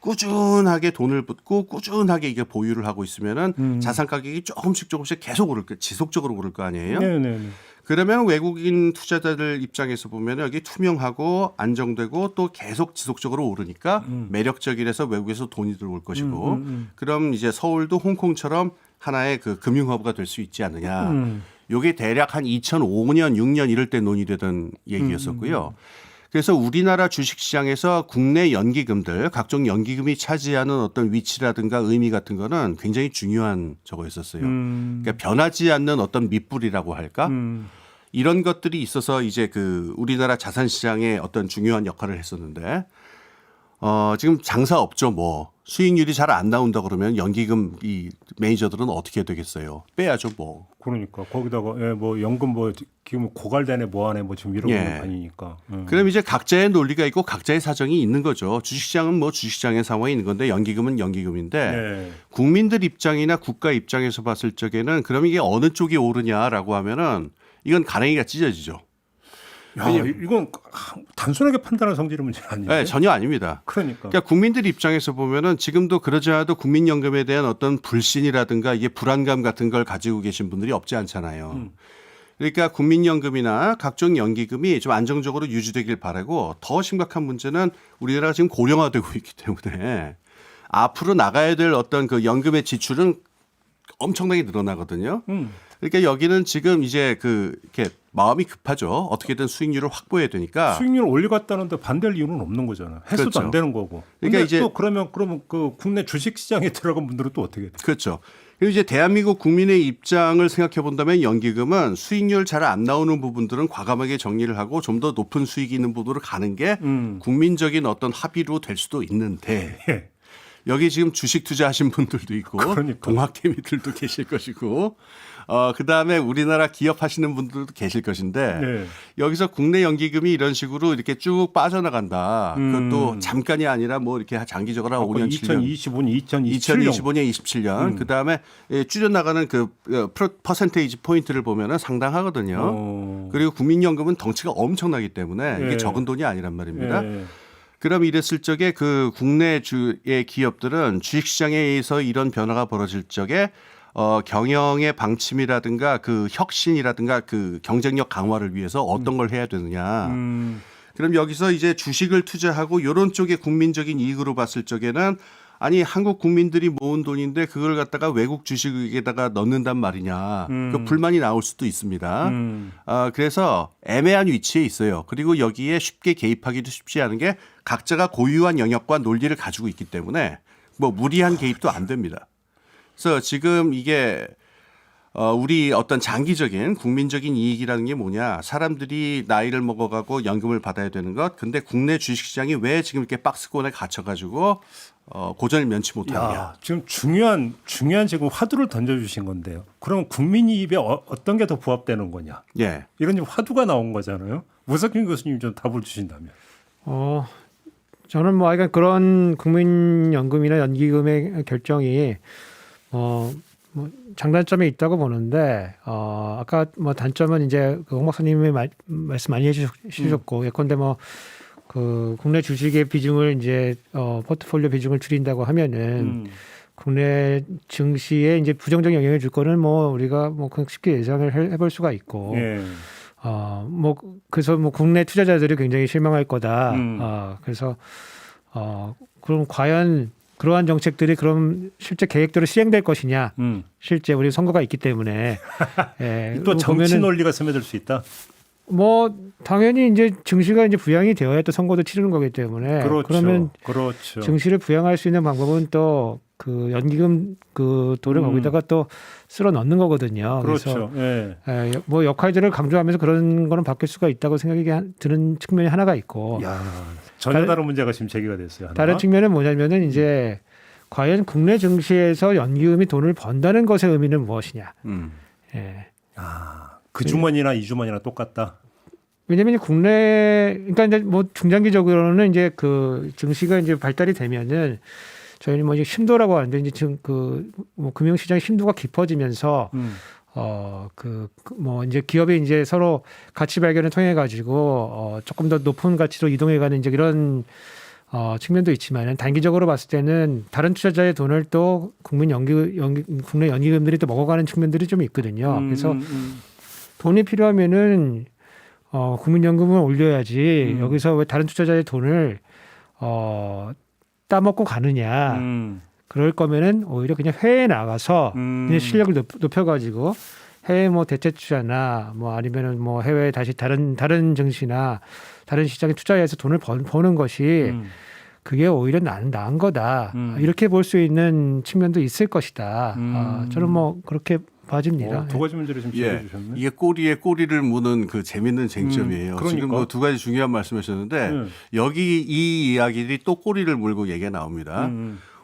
꾸준하게 돈을 붓고 꾸준하게 이게 보유를 하고 있으면은 자산 가격이 조금씩 계속 오를 거 지속적으로 오를 거 아니에요. 네네. 그러면 외국인 투자자들 입장에서 보면 여기 투명하고 안정되고 또 계속 지속적으로 오르니까 매력적이라서 외국에서 돈이 들어올 것이고 그럼 이제 서울도 홍콩처럼 하나의 그 금융 허브가 될 수 있지 않느냐. 요게 대략 한 2005년, 6년 이럴 때 논의되던 얘기였었고요. 그래서 우리나라 주식시장에서 국내 연기금들, 각종 연기금이 차지하는 어떤 위치라든가 의미 같은 거는 굉장히 중요한 저거였었어요. 그러니까 변하지 않는 어떤 밑불이라고 할까? 이런 것들이 있어서 이제 그 우리나라 자산시장에 어떤 중요한 역할을 했었는데 지금 장사 없죠 뭐. 수익률이 잘 안 나온다 그러면 연기금 이 매니저들은 어떻게 되겠어요? 빼야죠 뭐. 그러니까 거기다가 뭐 연금 뭐 지금 고갈되네 뭐하네 뭐 지금 이러고 예. 다니니까. 그럼 이제 각자의 논리가 있고 각자의 사정이 있는 거죠. 주식시장은 뭐 주식시장의 상황이 있는 건데 연기금은 연기금인데 네. 국민들 입장이나 국가 입장에서 봤을 적에는 그럼 이게 어느 쪽이 오르냐라고 하면은 이건 가랭이가 찢어지죠. 야, 이건 단순하게 판단할 성질의 문제는 아닌데. 네, 전혀 아닙니다. 그러니까. 국민들 입장에서 보면은 지금도 그러지 않아도 국민연금에 대한 어떤 불신이라든가 이게 불안감 같은 걸 가지고 계신 분들이 없지 않잖아요. 그러니까 국민연금이나 각종 연기금이 좀 안정적으로 유지되길 바라고 더 심각한 문제는 우리나라가 지금 고령화되고 있기 때문에 앞으로 나가야 될 어떤 그 연금의 지출은 엄청나게 늘어나거든요. 그러니까 여기는 지금 이제 그 이렇게 마음이 급하죠. 어떻게든 수익률을 확보해야 되니까. 수익률을 올리겠다는데 반대할 이유는 없는 거잖아요. 해서도 그렇죠. 안 되는 거고. 그러니까 이제 또 그러면 그 국내 주식 시장에 들어간 분들은 또 어떻게 돼요? 그렇죠. 그리고 이제 대한민국 국민의 입장을 생각해 본다면 연기금은 수익률 잘 안 나오는 부분들은 과감하게 정리를 하고 좀 더 높은 수익이 있는 부분으로 가는 게 국민적인 어떤 합의로 될 수도 있는데 예. 여기 지금 주식 투자하신 분들도 있고 그러니까. 동학개미들도 계실 것이고 그다음에 우리나라 기업 하시는 분들도 계실 것인데 네. 여기서 국내 연기금이 이런 식으로 이렇게 쭉 빠져나간다. 그것도 잠깐이 아니라 뭐 이렇게 장기적으로 한 5년, 7년. 2025년, 2025년, 27년. 그다음에 줄여나가는 그 퍼센테이지 포인트를 보면은 상당하거든요. 그리고 국민연금은 덩치가 엄청나기 때문에 이게 네. 적은 돈이 아니란 말입니다. 네. 그럼 이랬을 적에 그 국내 주의 기업들은 주식시장에 의해서 이런 변화가 벌어질 적에 경영의 방침이라든가 그 혁신이라든가 그 경쟁력 강화를 위해서 어떤 걸 해야 되느냐. 그럼 여기서 이제 주식을 투자하고 이런 쪽의 국민적인 이익으로 봤을 적에는 아니 한국 국민들이 모은 돈인데 그걸 갖다가 외국 주식에다가 넣는단 말이냐. 그 불만이 나올 수도 있습니다. 그래서 애매한 위치에 있어요. 그리고 여기에 쉽게 개입하기도 쉽지 않은 게 각자가 고유한 영역과 논리를 가지고 있기 때문에 뭐 무리한 개입도 안 됩니다. 그래서 지금 이게 우리 어떤 장기적인 국민적인 이익이라는 게 뭐냐. 사람들이 나이를 먹어가고 연금을 받아야 되는 것. 근데 국내 주식시장이 왜 지금 이렇게 박스권에 갇혀가지고 고전을 면치 못하느냐. 야, 지금 중요한 지금 화두를 던져주신 건데요. 그럼 국민 이입에 어떤 게 더 부합되는 거냐. 예. 이런 지금 화두가 나온 거잖아요. 무석균 교수님 좀 답을 주신다면. 저는 뭐 하여간 그런 국민연금이나 연기금의 결정이 뭐 장단점이 있다고 보는데 아까 뭐 단점은 이제 그 홍 박사님이 말씀 많이 해주셨고 예컨대 뭐 그 국내 주식의 비중을 이제 포트폴리오 비중을 줄인다고 하면은 국내 증시에 이제 부정적 영향을 줄 거는 뭐 우리가 뭐 그냥 쉽게 예상을 해볼 수가 있고 예. 뭐 그래서 뭐 국내 투자자들이 굉장히 실망할 거다. 그래서 그럼 과연 그러한 정책들이 그럼 실제 계획대로 시행될 것이냐? 실제 우리 선거가 있기 때문에 또 정치 논리가 스며들 수 있다. 뭐 당연히 이제 증시가 이제 부양이 되어야 또 선거도 치르는 거기 때문에 그렇죠. 그러면 그렇죠. 증시를 부양할 수 있는 방법은 또 그 연기금 그 돈을 거기다가 또 쓸어 넣는 거거든요. 그렇죠. 그래서 뭐 역할들을 강조하면서 그런 거는 바뀔 수가 있다고 생각이 드는 측면이 하나가 있고. 야, 전혀 다른 문제가 지금 제기가 됐어요. 하나. 다른 측면은 뭐냐면은 이제 과연 국내 증시에서 연기금이 돈을 번다는 것의 의미는 무엇이냐. 예. 그 주머니나 이 주머니나 똑같다. 왜냐하면 국내 그러니까 이제 뭐 중장기적으로는 이제 그 증시가 이제 발달이 되면은 저희는 뭐 이제 심도라고 하는데 이제 지금 그뭐 금융시장의 심도가 깊어지면서 뭐 이제 기업이 이제 서로 가치 발견을 통해 가지고 조금 더 높은 가치로 이동해가는 이제 이런 측면도 있지만은 단기적으로 봤을 때는 다른 투자자의 돈을 또 국내 연기금들이 또 먹어가는 측면들이 좀 있거든요. 그래서 돈이 필요하면은 국민연금을 올려야지 여기서 왜 다른 투자자의 돈을 따먹고 가느냐. 그럴 거면은 오히려 그냥 해외에 나가서 그냥 실력을 높여가지고 해외 뭐 대체 투자나 뭐 아니면은 뭐 해외 다시 다른 증시나 다른 시장에 투자해서 돈을 버는 것이 그게 오히려 나은 거다. 이렇게 볼 수 있는 측면도 있을 것이다. 저는 뭐 그렇게 봐집니다. 두 가지 문제를 좀 예, 짚어주셨네. 이게 꼬리에 꼬리를 무는 그 재밌는 쟁점이에요. 그러니까. 지금 뭐 두 가지 중요한 말씀하셨는데 여기 이 이야기들이 또 꼬리를 물고 얘기가 나옵니다.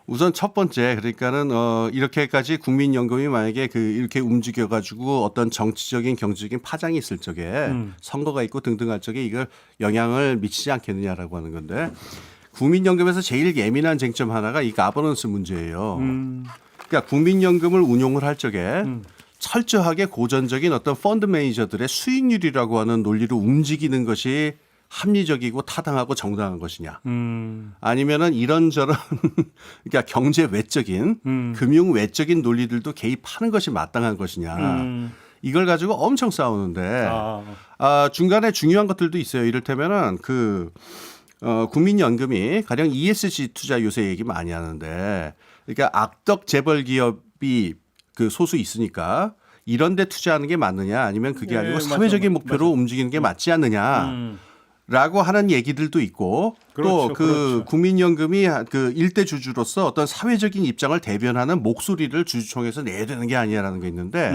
우선 첫 번째 그러니까는 이렇게까지 국민연금이 만약에 이렇게 움직여가지고 어떤 정치적인 경제적인 파장이 있을 적에 선거가 있고 등등할 적에 이걸 영향을 미치지 않겠느냐라고 하는 건데 국민연금에서 제일 예민한 쟁점 하나가 이 가버넌스 문제예요. 그러니까 국민연금을 운용을 할 적에 철저하게 고전적인 어떤 펀드 매니저들의 수익률이라고 하는 논리로 움직이는 것이 합리적이고 타당하고 정당한 것이냐. 아니면은 이런저런 그러니까 경제 외적인 금융 외적인 논리들도 개입하는 것이 마땅한 것이냐. 이걸 가지고 엄청 싸우는데 중간에 중요한 것들도 있어요. 이를테면은 국민연금이 가령 ESG 투자 요새 얘기 많이 하는데 그러니까 악덕 재벌 기업이 소수 있으니까 이런 데 투자하는 게 맞느냐 아니면 그게 아니고 맞아, 사회적인 목표로 맞아. 움직이는 게 맞지 않느냐. 라고 하는 얘기들도 있고 그렇죠, 또 그렇죠. 국민연금이 일대 주주로서 어떤 사회적인 입장을 대변하는 목소리를 주주총회에서 내야 되는 게 아니냐라는 게 있는데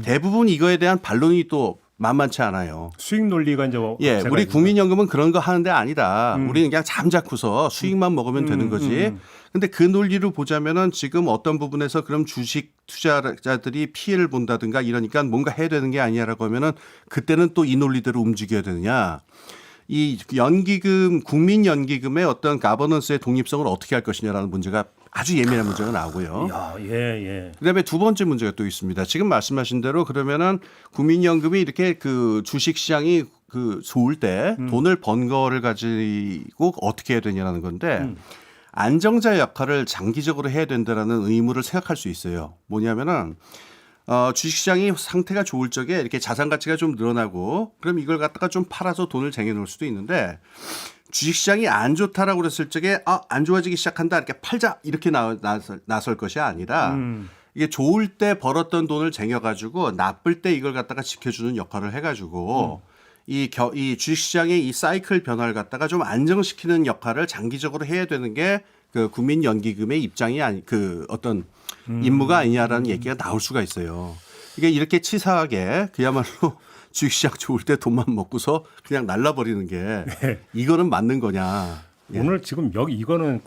대부분 이거에 대한 반론이 또 만만치 않아요. 수익 논리가 이제 예, 제가 우리 있는 국민연금은 그런 거 하는데 아니다. 우리는 그냥 잠자코서 수익만 먹으면 되는 거지. 근데 그 논리로 보자면은 지금 어떤 부분에서 그럼 주식 투자자들이 피해를 본다든가 이러니까 뭔가 해야 되는 게 아니냐라고 하면은 그때는 또 이 논리대로 움직여야 되느냐. 이 연기금, 국민연기금의 어떤 가버넌스의 독립성을 어떻게 할 것이냐라는 문제가 아주 예민한 문제가 나오고요. 예. 그다음에 두 번째 문제가 또 있습니다. 지금 말씀하신 대로 그러면은 국민연금이 이렇게 주식 시장이 좋을 때 돈을 번 거를 가지고 어떻게 해야 되냐라는 건데 안정자 역할을 장기적으로 해야 된다라는 의무를 생각할 수 있어요. 뭐냐면은 주식시장이 상태가 좋을 적에 이렇게 자산 가치가 좀 늘어나고 그럼 이걸 갖다가 좀 팔아서 돈을 쟁여놓을 수도 있는데 주식시장이 안 좋다라고 그랬을 적에 안 좋아지기 시작한다 이렇게 팔자 이렇게 나설 것이 아니라 이게 좋을 때 벌었던 돈을 쟁여가지고 나쁠 때 이걸 갖다가 지켜주는 역할을 해가지고 이 주식시장의 이 사이클 변화를 갖다가 좀 안정시키는 역할을 장기적으로 해야 되는 게 국민연기금의 입장이 어떤 임무가 아니냐라는 얘기가 나올 수가 있어요. 이게 이렇게 치사하게 그야말로 주식시장 좋을 때 돈만 먹고서 그냥 날라버리는 게 이거는 맞는 거냐. 예. 오늘 지금 이거는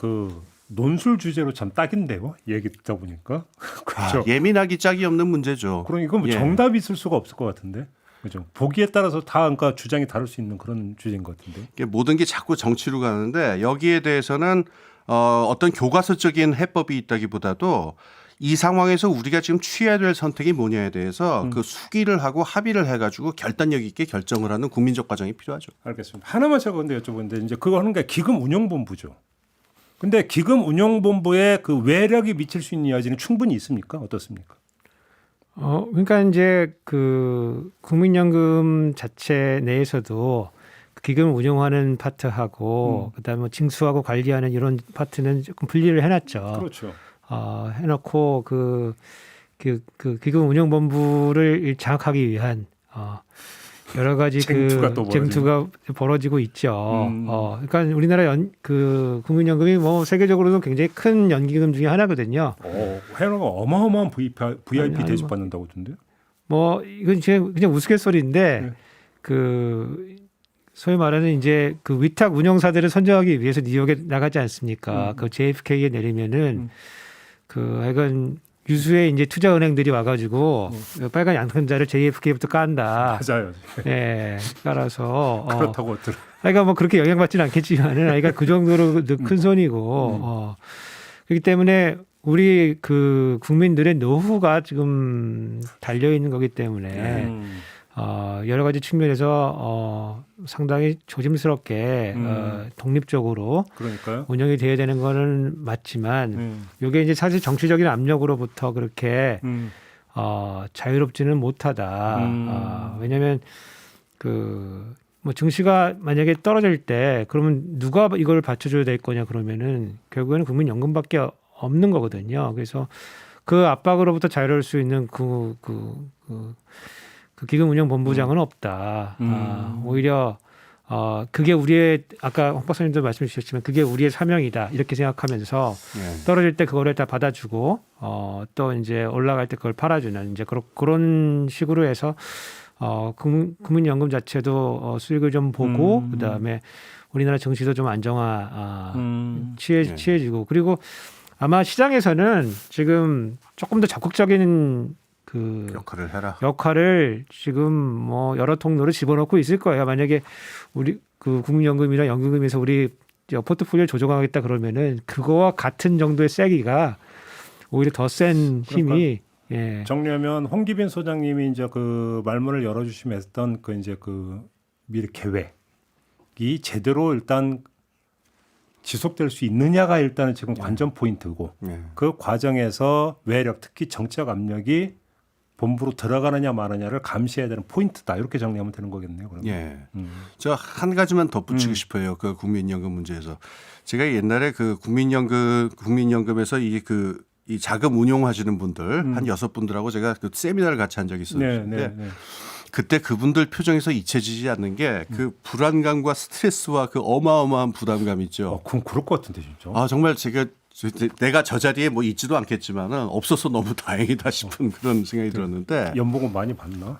논술 주제로 참 딱인데요. 얘기 듣다 보니까. 그렇죠. 예민하기 짝이 없는 문제죠. 그럼 이건 뭐 예. 정답이 있을 수가 없을 것 같은데. 그죠. 보기에 따라서 다 그러니까 주장이 다를 수 있는 그런 주제인 것 같은데. 이게 모든 게 자꾸 정치로 가는데 여기에 대해서는 어떤 교과서적인 해법이 있다기보다도 이 상황에서 우리가 지금 취해야 될 선택이 뭐냐에 대해서 수기를 하고 합의를 해가지고 결단력 있게 결정을 하는 국민적 과정이 필요하죠. 알겠습니다. 하나만 제가 근데 여쭤보는데 이제 그거 하는 게 기금운용본부죠. 근데 기금운용본부에 외력이 미칠 수 있는 여지는 충분히 있습니까? 어떻습니까? 그러니까 이제 국민연금 자체 내에서도 기금을 운용하는 파트하고 그다음에 뭐 징수하고 관리하는 이런 파트는 조금 분리를 해놨죠. 그렇죠. 해놓고 기금운용본부를 장악하기 위한 여러 가지 쟁투가 벌어지고 있죠. 그러니까 우리나라 국민연금이 뭐 세계적으로도 굉장히 큰 연기금 중에 하나거든요. 해외가 어마어마한 VIP 대접 받는다고 하던데요. 뭐 이건 그냥 우스갯소리인데 소위 말하는 이제 위탁 운영사들을 선정하기 위해서 뉴욕에 나가지 않습니까? JFK에 내리면은 그 하여간 유수의 이제 투자 은행들이 와가지고 빨간 양손자를 JFK부터 깐다. 맞아요. 예, 깔아서 그렇다고 들어. 그러니까 뭐 그렇게 영향받지는 않겠지만은, 그러니까 그 정도로 큰 손이고, 그렇기 때문에 우리 그 국민들의 노후가 지금 달려 있는 거기 때문에 여러 가지 측면에서 상당히 조심스럽게 독립적으로 그러니까요. 운영이 돼야 되는 거는 맞지만, 이게 이제 사실 정치적인 압력으로부터 그렇게 자유롭지는 못하다. 왜냐하면 뭐 증시가 만약에 떨어질 때 그러면 누가 이걸 받쳐줘야 될 거냐 그러면은 결국에는 국민연금밖에 없는 거거든요. 그래서 그 압박으로부터 자유로울 수 있는 그 기금운용본부장은 없다. 오히려 그게 우리의, 아까 홍 박사님도 말씀해 주셨지만 그게 우리의 사명이다 이렇게 생각하면서 떨어질 때 그거를 다 받아주고 또 이제 올라갈 때 그걸 팔아주는 이제 그런 식으로 해서 국민연금 자체도 수익을 좀 보고 그다음에 우리나라 증시도 좀 안정화 취해지고, 그리고 아마 시장에서는 지금 조금 더 적극적인 그 역할을 해라. 역할을 지금 뭐 여러 통로로 집어넣고 있을 거예요. 만약에 우리 그 국민연금이나 연금에서 우리 포트폴리오 조정하겠다 그러면은 그거와 같은 정도의 세기가 오히려 더 센 힘이 예. 정리하면 홍기빈 소장님이 이제 그 말문을 열어주시면 했던 그 이제 그 미래 계획이 제대로 일단 지속될 수 있느냐가 일단은 지금 관전 포인트고 그 과정에서 외력 특히 정치적 압력이 본부로 들어가느냐 마느냐를 감시해야 되는 포인트다 이렇게 정리하면 되는 거겠네요. 그러면. 예. 저 한 가지만 덧붙이고 싶어요. 그 국민연금 문제에서 제가 옛날에 그 국민연금에서 이 자금 운용하시는 분들 한 6분들하고 제가 그 세미나를 같이 한 적이 있었는데 그때 그분들 표정에서 잊혀지지 않는 게 그 불안감과 스트레스와 그 어마어마한 부담감 있죠. 그럼 그럴 것 같은데 진짜. 아 정말 내가 저 자리에 뭐 있지도 않겠지만은 없어서 너무 다행이다 싶은 그런 생각이 들었는데 연봉은 많이 받나?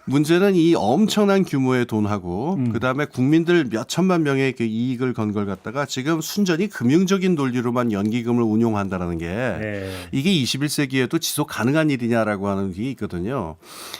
문제는 이 엄청난 규모의 돈하고 그다음에 국민들 몇 천만 명의 그 이익을 건 걸 갖다가 지금 순전히 금융적인 논리로만 연기금을 운용한다라는 게 이게 21세기에도 지속 가능한 일이냐라고 하는 게 있거든요.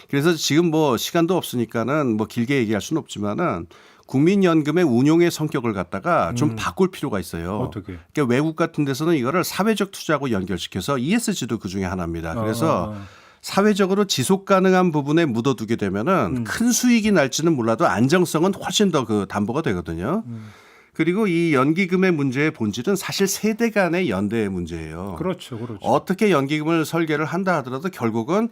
그래서 지금 뭐 시간도 없으니까는 뭐 길게 얘기할 수는 없지만은 국민연금의 운용의 성격을 갖다가 좀 바꿀 필요가 있어요. 어떻게? 그러니까 외국 같은 데서는 이거를 사회적 투자하고 연결시켜서 ESG도 그 중에 하나입니다. 그래서 사회적으로 지속 가능한 부분에 묻어두게 되면은 큰 수익이 날지는 몰라도 안정성은 훨씬 더 그 담보가 되거든요. 그리고 이 연기금의 문제의 본질은 사실 세대 간의 연대의 문제예요. 그렇죠, 그렇죠. 어떻게 연기금을 설계를 한다 하더라도 결국은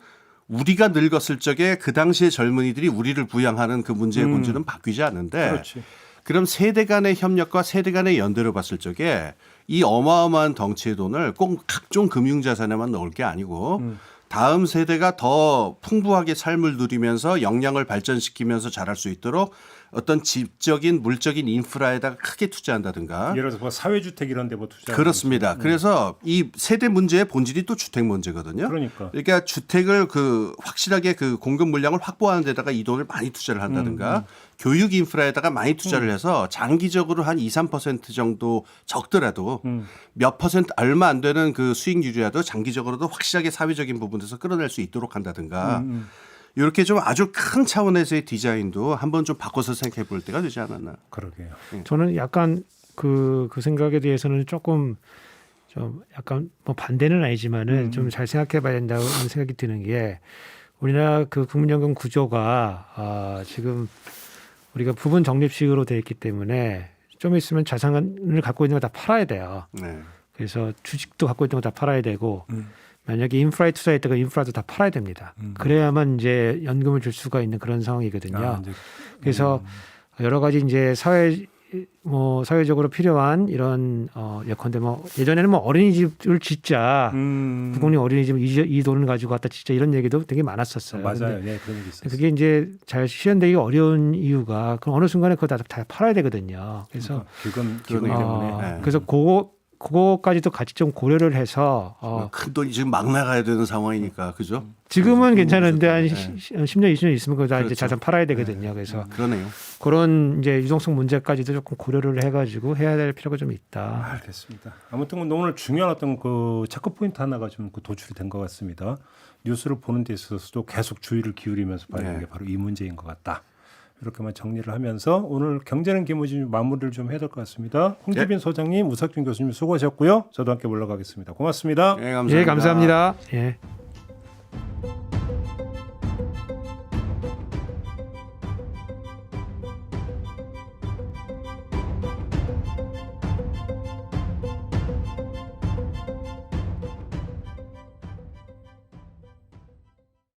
우리가 늙었을 적에 그 당시의 젊은이들이 우리를 부양하는 그 문제의 본질은 바뀌지 않는데 그렇지. 그럼 세대 간의 협력과 세대 간의 연대로 봤을 적에 이 어마어마한 덩치의 돈을 꼭 각종 금융자산에만 넣을 게 아니고 다음 세대가 더 풍부하게 삶을 누리면서 역량을 발전시키면서 자랄 수 있도록 어떤 집적인 물적인 인프라에다가 크게 투자한다든가. 예를 들어서 뭐 사회주택 이런 데 뭐 투자. 그렇습니다. 그래서 이 세대 문제의 본질이 또 주택 문제거든요. 그러니까 주택을 그 확실하게 그 공급 물량을 확보하는 데다가 이 돈을 많이 투자를 한다든가 교육 인프라에다가 많이 투자를 해서 장기적으로 한 2, 3% 정도 적더라도 몇 퍼센트 얼마 안 되는 그 수익률이라도 장기적으로도 확실하게 사회적인 부분에서 끌어낼 수 있도록 한다든가. 이렇게 좀 아주 큰 차원에서의 디자인도 한번 좀 바꿔서 생각해 볼 때가 되지 않았나. 그러게요. 저는 약간 그 생각에 대해서는 조금 좀 약간 뭐 반대는 아니지만은 좀 잘 생각해 봐야 된다고 생각이 드는 게 우리나라 그 국민연금 구조가 지금 우리가 부분 적립식으로 되어 있기 때문에 좀 있으면 자산을 갖고 있는 거 다 팔아야 돼요. 그래서 주식도 갖고 있는 거 다 팔아야 되고 만약에 인프라에 투자했다가 인프라도 다 팔아야 됩니다. 그래야만 이제 연금을 줄 수가 있는 그런 상황이거든요. 그래서 여러 가지 이제 사회적으로 필요한 이런 예컨대 뭐 예전에는 뭐 어린이집을 짓자 부모님 어린이집 이 돈을 가지고 갖다 짓자 이런 얘기도 되게 많았었어요. 맞아요. 네, 그런 얘기 있었어요. 그게 이제 잘 실현되기 어려운 이유가 그럼 어느 순간에 그거 다 팔아야 되거든요. 그래서 기금 때문에. 그래서 그거까지도 같이 좀 고려를 해서 큰 돈이 지금 막 나가야 되는 상황이니까 그죠? 지금은 괜찮은데 한 네. 10년, 20년 있으면 그거 다 이제 그렇죠. 자산 팔아야 되거든요. 그래서 그러네요. 그런 이제 유동성 문제까지도 조금 고려를 해가지고 해야 될 필요가 좀 있다. 알겠습니다. 아무튼 오늘 중요한 어떤 그 체크 포인트 하나가 좀 그 도출이 된 것 같습니다. 뉴스를 보는 데 있어서도 계속 주의를 기울이면서 봐야 하는 게 바로 이 문제인 것 같다. 이렇게만 정리를 하면서 오늘 경제는 김우진 마무리를 좀 해야 될 것 같습니다. 홍기빈 소장님, 우석준 교수님 수고하셨고요. 저도 함께 물러가겠습니다. 고맙습니다. 예, 감사합니다. 예, 감사합니다. 예.